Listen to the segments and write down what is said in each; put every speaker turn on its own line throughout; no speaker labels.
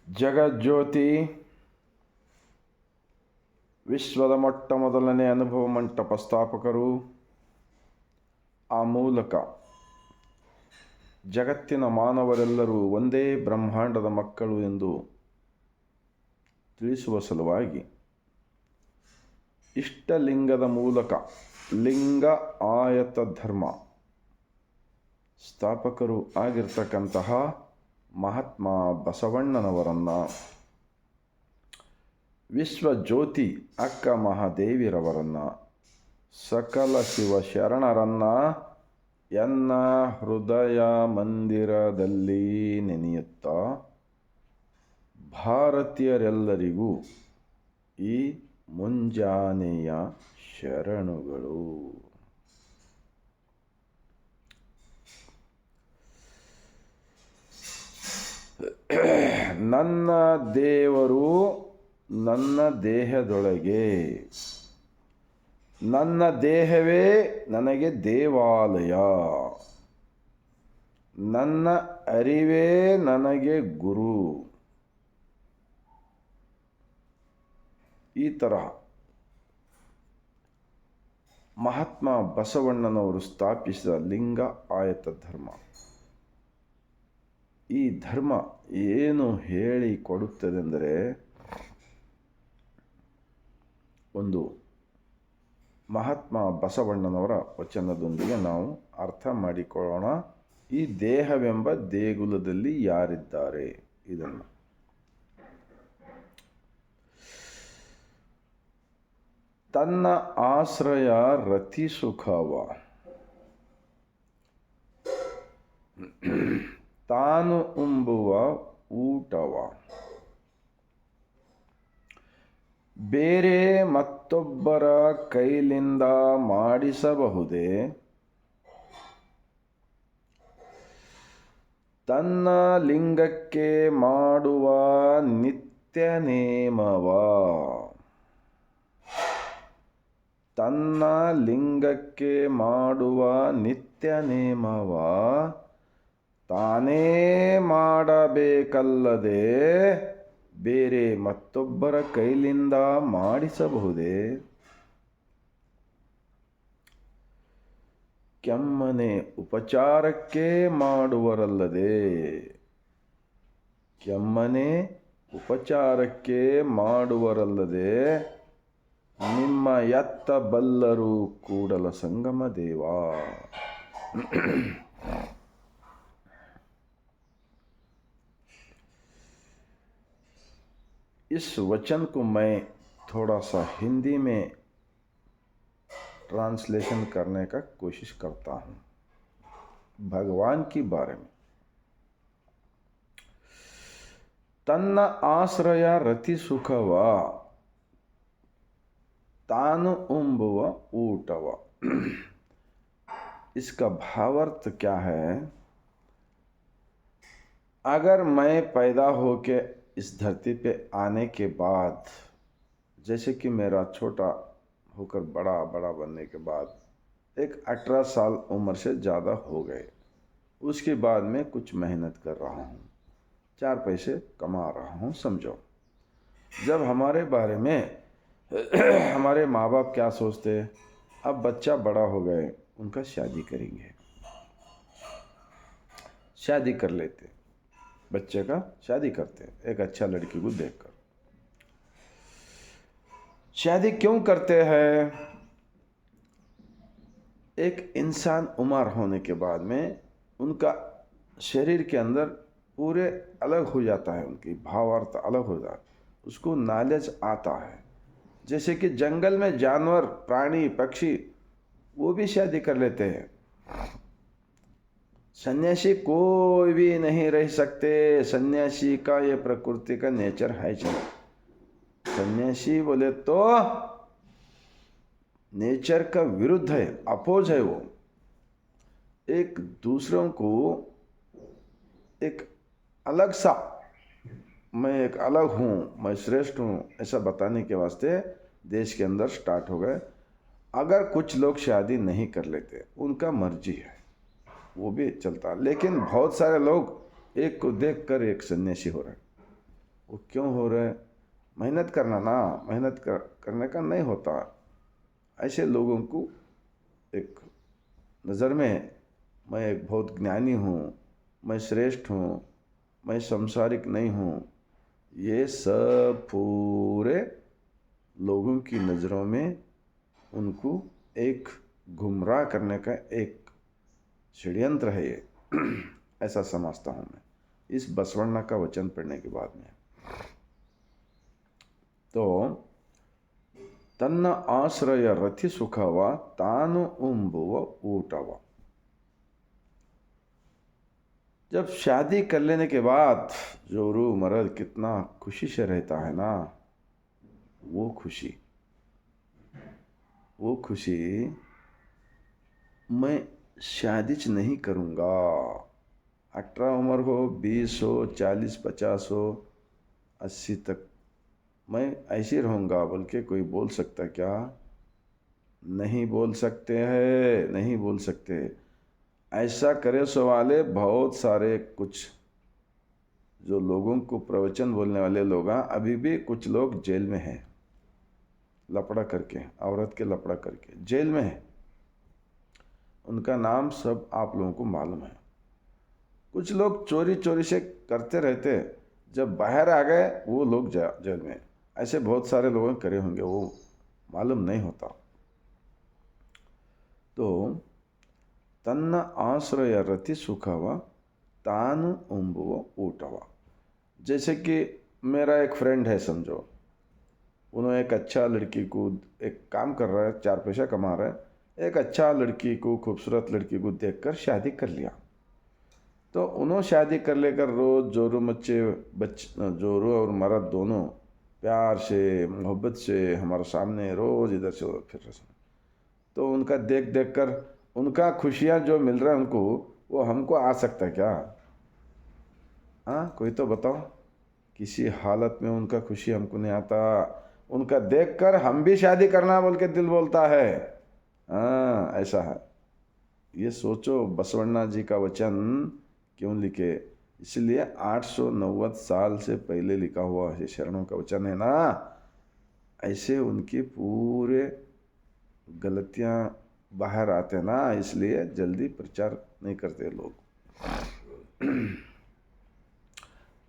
ಜಗಜ್ಯೋತಿ ವಿಶ್ವದ ಮೊಟ್ಟ ಮೊದಲನೇ ಅನುಭವ ಮಂಟಪ ಸ್ಥಾಪಕರು. ಆ ಮೂಲಕ ಜಗತ್ತಿನ ಮಾನವರೆಲ್ಲರೂ ಒಂದೇ ಬ್ರಹ್ಮಾಂಡದ ಮಕ್ಕಳು ಎಂದು ತಿಳಿಸುವ ಸಲುವಾಗಿ ಇಷ್ಟಲಿಂಗದ ಮೂಲಕ ಲಿಂಗ ಆಯತ ಧರ್ಮ ಸ್ಥಾಪಕರು ಆಗಿರ್ತಕ್ಕಂತಹ ಮಹಾತ್ಮ ಬಸವಣ್ಣನವರನ್ನು, ವಿಶ್ವಜ್ಯೋತಿ ಅಕ್ಕ ಮಹಾದೇವಿರವರನ್ನು, ಸಕಲ ಶಿವಶರಣರನ್ನು ಎನ್ನ ಹೃದಯ ಮಂದಿರದಲ್ಲಿ ನೆನೆಯುತ್ತಾ ಭಾರತೀಯರೆಲ್ಲರಿಗೂ ಈ ಮುಂಜಾನೆಯ ಶರಣುಗಳು. ನನ್ನ ದೇವರು ನನ್ನ ದೇಹದೊಳಗೆ, ನನ್ನ ದೇಹವೇ ನನಗೆ ದೇವಾಲಯ, ನನ್ನ ಅರಿವೇ ನನಗೆ ಗುರು. ಈ ತರಹ ಮಹಾತ್ಮ ಬಸವಣ್ಣನವರು ಸ್ಥಾಪಿಸಿದ ಲಿಂಗ ಆಯತ ಧರ್ಮ, ಈ ಧರ್ಮ ಏನು ಹೇಳಿ ಕೊಡುತ್ತದೆಂದರೆ, ಒಂದು ಮಹಾತ್ಮ ಬಸವಣ್ಣನವರ ವಚನದೊಂದಿಗೆ ನಾವು ಅರ್ಥ ಮಾಡಿಕೊಳ್ಳೋಣ. ಈ ದೇಹವೆಂಬ ದೇಗುಲದಲ್ಲಿ ಯಾರಿದ್ದಾರೆ ಇದನ್ನು. ತನ್ನ ಆಶ್ರಯ ರತಿ ಸುಖವ, ತಾನು ಉಂಬುವ ಊಟವ, ಬೇರೆ ಮತ್ತೊಬ್ಬರ ಕೈಲಿಂದ ಮಾಡಿಸಬಹುದೇ, ತನ್ನ ಲಿಂಗಕ್ಕೆ ಮಾಡುವ ನಿತ್ಯ ನೇಮವ, ತನ್ನ ಲಿಂಗಕ್ಕೆ ಮಾಡುವ ನಿತ್ಯ ನೇಮವ ತಾನೇ ಮಾಡಬೇಕಲ್ಲದೆ ಬೇರೆ ಮತ್ತೊಬ್ಬರ ಕೈಲಿಂದ ಮಾಡಿಸಬಹುದೇ, ಕೆಮ್ಮನೆ ಉಪಚಾರಕ್ಕೆ ಮಾಡುವರಲ್ಲದೆ, ಕೆಮ್ಮನೆ ಉಪಚಾರಕ್ಕೆ ಮಾಡುವರಲ್ಲದೆ ನಿಮ್ಮ ಎತ್ತ ಬಲ್ಲರು ಕೂಡಲ ಸಂಗಮ ದೇವ. इस वचन को मैं थोड़ा सा हिंदी में ट्रांसलेशन करने का कोशिश करता हूँ भगवान की बारे में. तन्न आश्रय रति सुखव, तानु उंबुव ऊटव. इसका भावार्थ क्या है? अगर मैं पैदा होके इस धरती पे आने के बाद, जैसे कि मेरा छोटा होकर बड़ा बनने के बाद एक 18 साल उम्र से ज़्यादा हो गए, उसके बाद मैं कुछ मेहनत कर रहा हूँ, 4 पैसे कमा रहा हूँ. समझो, जब हमारे बारे में हमारे माँ बाप क्या सोचते, अब बच्चा बड़ा हो गए, उनका शादी करेंगे, शादी कर लेते, बच्चे का शादी करते हैं एक अच्छा लड़की को देखकर. शादी क्यों करते हैं? एक इंसान उम्र होने के बाद में उनका शरीर के अंदर पूरे अलग हो जाता है, उनकी भावार्थ अलग हो जाता है, उसको नॉलेज आता है. जैसे कि जंगल में जानवर, प्राणी, पक्षी वो भी शादी कर लेते हैं. सन्यासी कोई भी नहीं रह सकते, सन्यासी का ये प्रकृति का नेचर है. चलो, सन्यासी बोले तो नेचर का विरुद्ध है, अपोज है. वो एक दूसरों को एक अलग सा, मैं एक अलग हूँ, मैं श्रेष्ठ हूँ, ऐसा बताने के वास्ते देश के अंदर स्टार्ट हो गए. अगर कुछ लोग शादी नहीं कर लेते, उनका मर्जी है, वो भी चलता. लेकिन बहुत सारे लोग एक को देख कर एक सन्यासी हो रहे. वो क्यों हो रहे? मेहनत करना ना, करने का नहीं होता। ऐसे लोगों को एक नज़र में मैं एक बहुत ज्ञानी हूँ, मैं श्रेष्ठ हूँ, मैं संसारिक नहीं हूँ, ये सब पूरे लोगों की नज़रों में उनको एक गुमराह करने का एक षड्यंत्र है ये। ऐसा समझता हूँ मैं इस बसवण्णा का वचन पढ़ने के बाद में। तो तन्न आश्रय रति सुखव तानु उंबुव ऊटव। जब शादी कर लेने के बाद जोरू मर्द कितना खुशी से रहता है ना, वो खुशी मैं शादी नहीं करूँगा। 18 उम्र हो, 20 हो, 40, 50 हो, 80 तक मैं ऐसे रहूँगा बोल के कोई बोल सकता क्या? नहीं बोल सकते हैं, नहीं बोल सकते। ऐसा करे सो वाले बहुत सारे कुछ जो लोगों को प्रवचन बोलने वाले लोग हैं, अभी भी कुछ लोग जेल में हैं, लपड़ा करके, औरत के लपड़ा करके जेल में है। उनका नाम सब आप लोगों को मालूम है। कुछ लोग चोरी चोरी से करते रहते, जब बाहर आ गए वो लोग जेल में। ऐसे बहुत सारे लोगों ने करे होंगे, वो मालूम नहीं होता। तो तन्न आश्रय रति सुखव तानु उंबुव ऊटव। जैसे कि मेरा एक फ्रेंड है समझो, उन्होंने एक अच्छा लड़की को, एक काम कर रहा है, 4 पैसा कमा रहा है, एक अच्छा लड़की को, खूबसूरत लड़की को देखकर शादी कर लिया। तो उन्होंने शादी कर लेकर रोज़ जोरू और मर्द दोनों प्यार से, मोहब्बत से हमारे सामने रोज़ इधर से उधर फिर रहे। तो उनका देख देख कर उनका खुशियाँ जो मिल रहा है उनको, वो हमको आ सकता है क्या? हाँ, कोई तो बताओ। किसी हालत में उनका खुशी हमको नहीं आता। उनका देखकर हम भी शादी करना बोल के दिल बोलता है। हाँ, ऐसा है। ये सोचो बसवण्णा जी का वचन क्यों लिखे। इसलिए 890 साल से पहले लिखा हुआ ये शरणों का वचन है ना। ऐसे उनकी पूरे गलतियां बाहर आते ना, इसलिए जल्दी प्रचार नहीं करते लोग।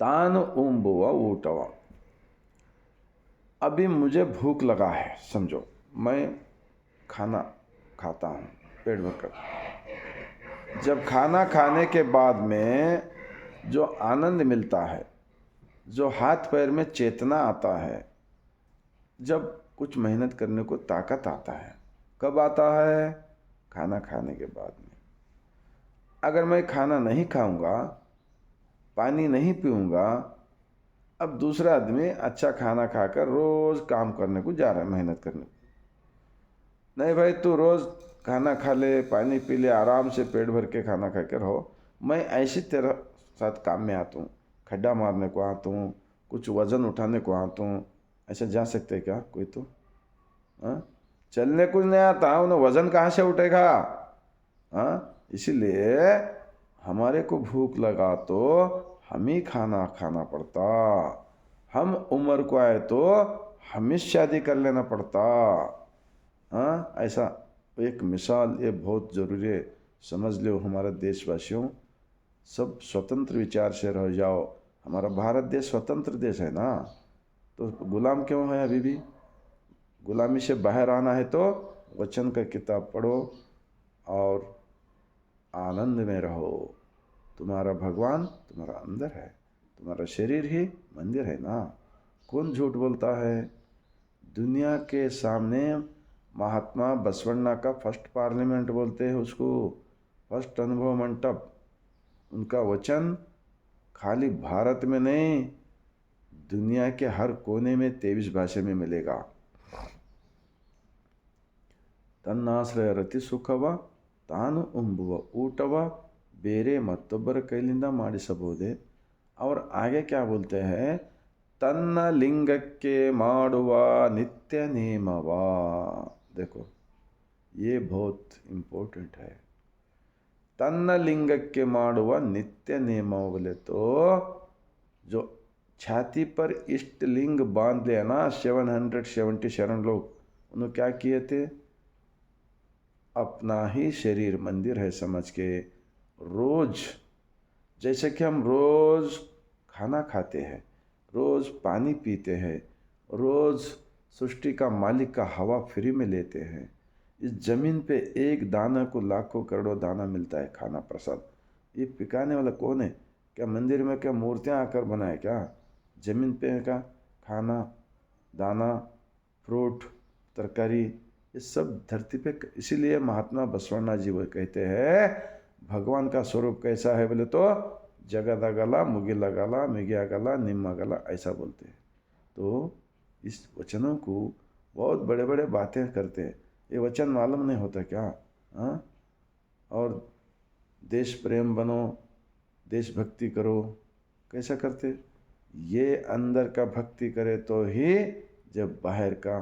तान उम्बुव ऊटव। अभी मुझे भूख लगा है समझो, मैं खाना खाता हूँ पेट भरकर। जब खाना खाने के बाद में जो आनंद मिलता है, जो हाथ पैर में चेतना आता है, जब कुछ मेहनत करने को ताकत आता है, कब आता है? खाना खाने के बाद में। अगर मैं खाना नहीं खाऊंगा, पानी नहीं पीऊंगा, अब दूसरा आदमी अच्छा खाना खाकर रोज़ काम करने को जा रहा है, मेहनत करने को। नहीं भाई, तू रोज़ खाना खा ले, पानी पी ले, आराम से पेट भर के खाना खा कर रहो। मैं ऐसी तेरा साथ काम में आता हूँ, खड्डा मारने को आता हूँ, कुछ वज़न उठाने को आता हूँ। ऐसा जा सकते क्या कोई? तो हाँ, चलने कुछ नहीं आता, उन्हें वज़न कहाँ से उठेगा? हाँ, इसीलिए हमारे को भूख लगा तो हम ही खाना खाना पड़ता। हम उम्र को आए तो हमें शादी कर लेना पड़ता। हाँ, ऐसा एक मिसाल ये बहुत ज़रूरी है, समझ लो हमारे देशवासियों। सब स्वतंत्र विचार से रह जाओ। हमारा भारत देश स्वतंत्र देश है ना, तो गुलाम क्यों है अभी भी? गुलामी से बाहर आना है तो वचन का किताब पढ़ो और आनंद में रहो। तुम्हारा भगवान तुम्हारा अंदर है, तुम्हारा शरीर ही मंदिर है ना। कौन झूठ बोलता है? दुनिया के सामने महात्मा बसवण्णा का फर्स्ट पार्लियामेंट बोलते हैं उसको, फर्स्ट अनुभव मंडप। उनका वचन खाली भारत में नहीं, दुनिया के हर कोने में 23 भाषा में मिलेगा। तन्नाश्रय रति सुखव तानु उंबुव ऊटव ಬೇರೆ ಮತ್ತೊಬ್ಬರ ಕೈಲಿಂದ ಮಾಡಿಸಬಹುದೇ। और आगे क्या बोलते हैं? तन्न लिंगಕ್ಕೆ ಮಾಡುವ नित्य ನೇಮವಾ। देखो ये बहुत इम्पोर्टेंट है। तन्न लिंगಕ್ಕೆ ಮಾಡುವ नित्य ನೇಮ बोले तो जो छाती पर इष्टलिंग बांध लिया ना 777 लोग, उन्होंने क्या किए थे? अपना ही शरीर मंदिर है समझ के रोज, जैसे कि हम रोज खाना खाते हैं, रोज पानी पीते हैं, रोज सृष्टि का मालिक का हवा फ्री में लेते हैं, इस जमीन पे एक दाना को लाखों करोड़ों दाना मिलता है खाना प्रसाद। ये पिकाने वाला कौन है? क्या मंदिर में क्या मूर्तियां आकर बनाए क्या? जमीन पे का खाना, दाना, फ्रूट, तरकारी, ये सब धरती पे। इसीलिए महात्मा बसवण्णा जी वो कहते हैं भगवान का स्वरूप कैसा है बोले तो जगदा गला मुगिला गला मिगिया गला निम्मा गला, ऐसा बोलते हैं। तो इस वचनों को बहुत बड़े बड़े बातें करते हैं, ये वचन मालूम नहीं होता क्या? हाँ, और देश प्रेम बनो, देशभक्ति करो, कैसा करते? ये अंदर का भक्ति करे तो ही जब बाहर का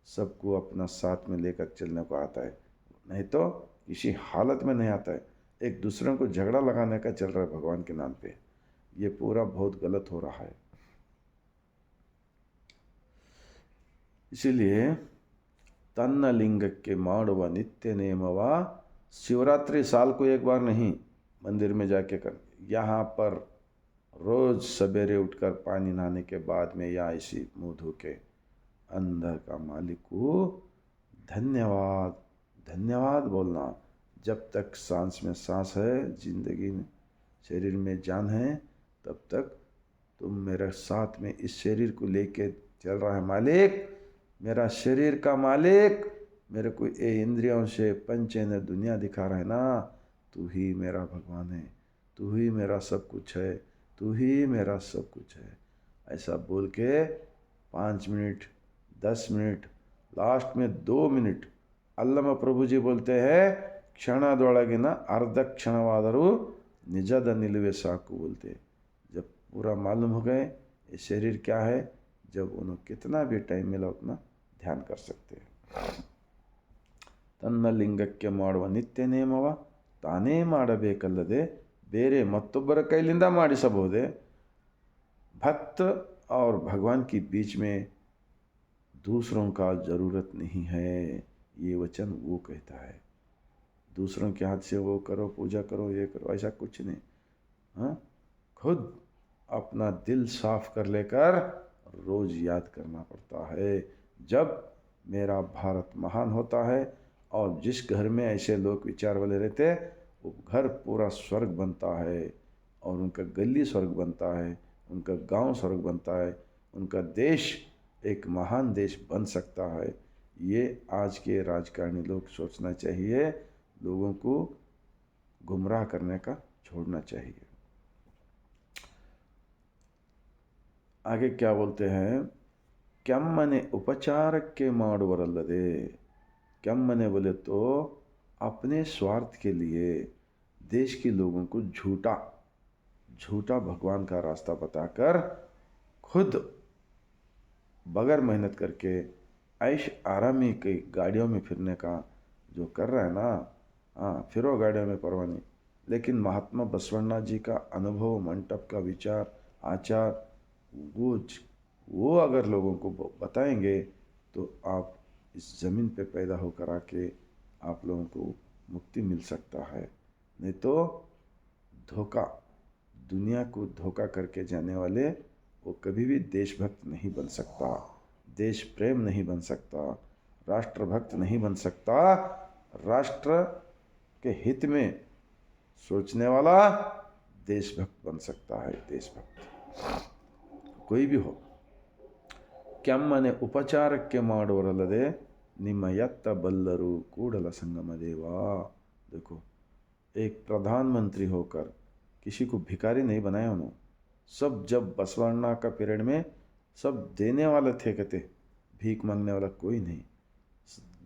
सबको अपना साथ में लेकर चलने को आता है, नहीं तो किसी हालत में नहीं आता है। एक दूसरे को झगड़ा लगाने का चल रहा है भगवान के नाम पे, ये पूरा बहुत गलत हो रहा है। इसीलिए तन्न लिंगಕ್ಕೆ ಮಾಡುವ नित्य नेमवा, शिवरात्रि साल को एक बार नहीं मंदिर में जाके कर, यहाँ पर रोज सवेरे उठकर पानी नहाने के बाद में या इसी मुँह धो के अंदर का मालिक को धन्यवाद धन्यवाद बोलना। जब तक सांस में सांस है, जिंदगी में शरीर में जान है, तब तक तुम मेरे साथ में इस शरीर को लेके चल रहा है मालिक, मेरा शरीर का मालिक, मेरे को ये इंद्रियों से पंचेंद्र दुनिया दिखा रहा है ना, तू ही मेरा भगवान है, तू ही मेरा सब कुछ है, तू ही मेरा सब कुछ है। ऐसा बोल के 5 मिनट, 10 मिनट, लास्ट में 2 मिनट अल्लम प्रभु जी बोलते हैं क्षणदೊಳಗಿನ अर्ध क्षणवाದರೂ निजद निलुवे साकु बोलते हैं। जब पूरा मालूम हो गए ये शरीर क्या है, जब उन्हें कितना भी टाइम मिला उतना ध्यान कर सकते हैं। ತನ್ನ ಲಿಂಗಕ್ಕೆ ಮಾಡುವ ನಿತ್ಯ ನೇಮವ ತಾನೇ ಮಾಡಬೇಕಲ್ಲದೆ ಬೇರೆ ಮತ್ತೊಬ್ಬರ ಕೈಲಿಂದ ಮಾಡಿಸಬಹುದೇ? भक्त और भगवान के बीच में दूसरों का ज़रूरत नहीं है, ये वचन वो कहता है। दूसरों के हाथ से वो करो, पूजा करो, ये करो, ऐसा कुछ नहीं। हाँ, खुद अपना दिल साफ कर लेकर रोज़ याद करना पड़ता है। जब मेरा भारत महान होता है और जिस घर में ऐसे लोग विचार वाले रहते हैं, वो घर पूरा स्वर्ग बनता है, और उनका गली स्वर्ग बनता है, उनका गांव स्वर्ग बनता है, उनका देश एक महान देश बन सकता है। ये आज के राजकारणी लोग सोचना चाहिए, लोगों को गुमराह करने का छोड़ना चाहिए। आगे क्या बोलते हैं? ಕೆಮ್ಮನೆ उपचारಕ್ಕೆ ಮಾಡುವರಲ್ಲದೆ, ಕೆಮ್ಮने बोले तो अपने स्वार्थ के लिए देश के लोगों को झूठा भगवान का रास्ता बताकर खुद बगैर मेहनत करके ऐश आरामी की गाड़ियों में फिरने का जो कर रहा है ना, हाँ फिरो गाड़ियों में परवाह नहीं, लेकिन महात्मा बसवण्णा जी का अनुभव, मंटप का विचार, आचार, वो अगर लोगों को बताएंगे तो आप इस ज़मीन पे पैदा होकर आके आप लोगों को मुक्ति मिल सकता है। नहीं तो धोखा, दुनिया को धोखा करके जाने वाले वो कभी भी देशभक्त नहीं बन सकता, देश प्रेम नहीं बन सकता, राष्ट्रभक्त नहीं बन सकता। राष्ट्र के हित में सोचने वाला देशभक्त बन सकता है। देशभक्त कोई भी हो। ಕೆಮ್ಮನೆ ಉಪಚಾರಕ್ಕೆ ಮಾಡುವರಲ್ಲದೆ ನಿಮ್ಮ ಎತ್ತ ಬಲ್ಲರು ಕೂಡಲ संगम देवा। देखो, एक प्रधानमंत्री होकर किसी को भिखारी नहीं बनाया उन्होंने। सब जब बसवण्णा का पीरियड में सब देने वाले थे, कहते भीख मांगने वाला कोई नहीं,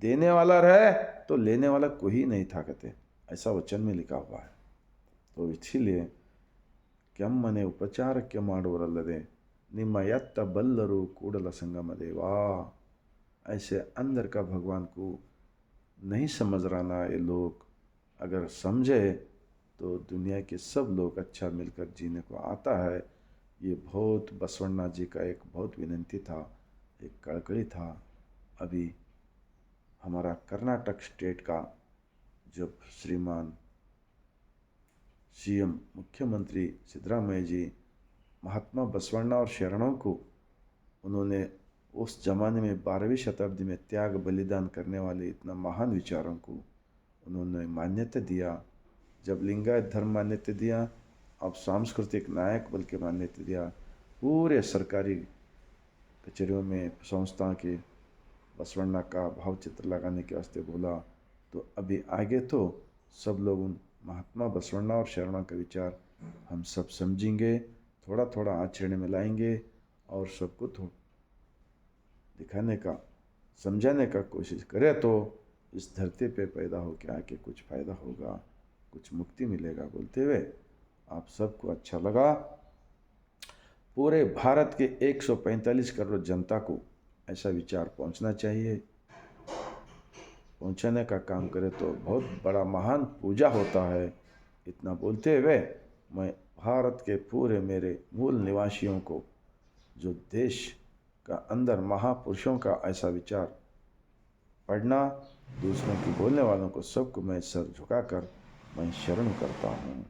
देने वाला रहे तो लेने वाला कोई नहीं था, कहते ऐसा वचन में लिखा हुआ है। तो इसीलिए ಕೆಮ್ಮನೆ ಉಪಚಾರಕ್ಕೆ ಮಾಡುವರಲ್ಲದೆ ನಿಮ್ಮ ಎತ್ತ ಬಲ್ಲರು ಕೂಡಲ संगम देवा। ऐसे अंदर का भगवान को नहीं समझ रहा ना ये लोग, अगर समझे तो दुनिया के सब लोग अच्छा मिलकर जीने को आता है। ये बहुत बसवण्णा जी का एक बहुत विनंती था, एक कड़कड़ी था। अभी हमारा कर्नाटक स्टेट का जब श्रीमान सीएम मुख्यमंत्री सिद्धरामैया जी महात्मा बसवण्णा और शरणों को उन्होंने उस जमाने में 12वीं शताब्दी में त्याग बलिदान करने वाले इतना महान विचारों को उन्होंने मान्यता दिया। जब लिंगायत धर्म मान्यता दिया, अब सांस्कृतिक नायक बल के मान्यता दिया, पूरे सरकारी कचहरियों में संस्था के बसवण्णा का भावचित्र लगाने के वास्ते बोला, तो अभी आगे तो सब लोग उन महात्मा बसवण्णा और शरणों का विचार हम सब समझेंगे, थोड़ा थोड़ा आचरण में लाएंगे और सबको दिखाने का समझाने का कोशिश करें तो इस धरती पे पैदा हो के आके कुछ फ़ायदा होगा, कुछ मुक्ति मिलेगा। बोलते हुए आप सबको अच्छा लगा। पूरे भारत के 145 करोड़ जनता को ऐसा विचार पहुंचना चाहिए। पहुंचाने का काम करे तो बहुत बड़ा महान पूजा होता है। इतना बोलते हुए मैं भारत के पूरे मेरे मूल निवासियों को, जो देश का अंदर महापुरुषों का ऐसा विचार पढ़ना, दूसरों की बोलने वालों को सबको मैं सर झुकाकर मैं शरण करता हूँ।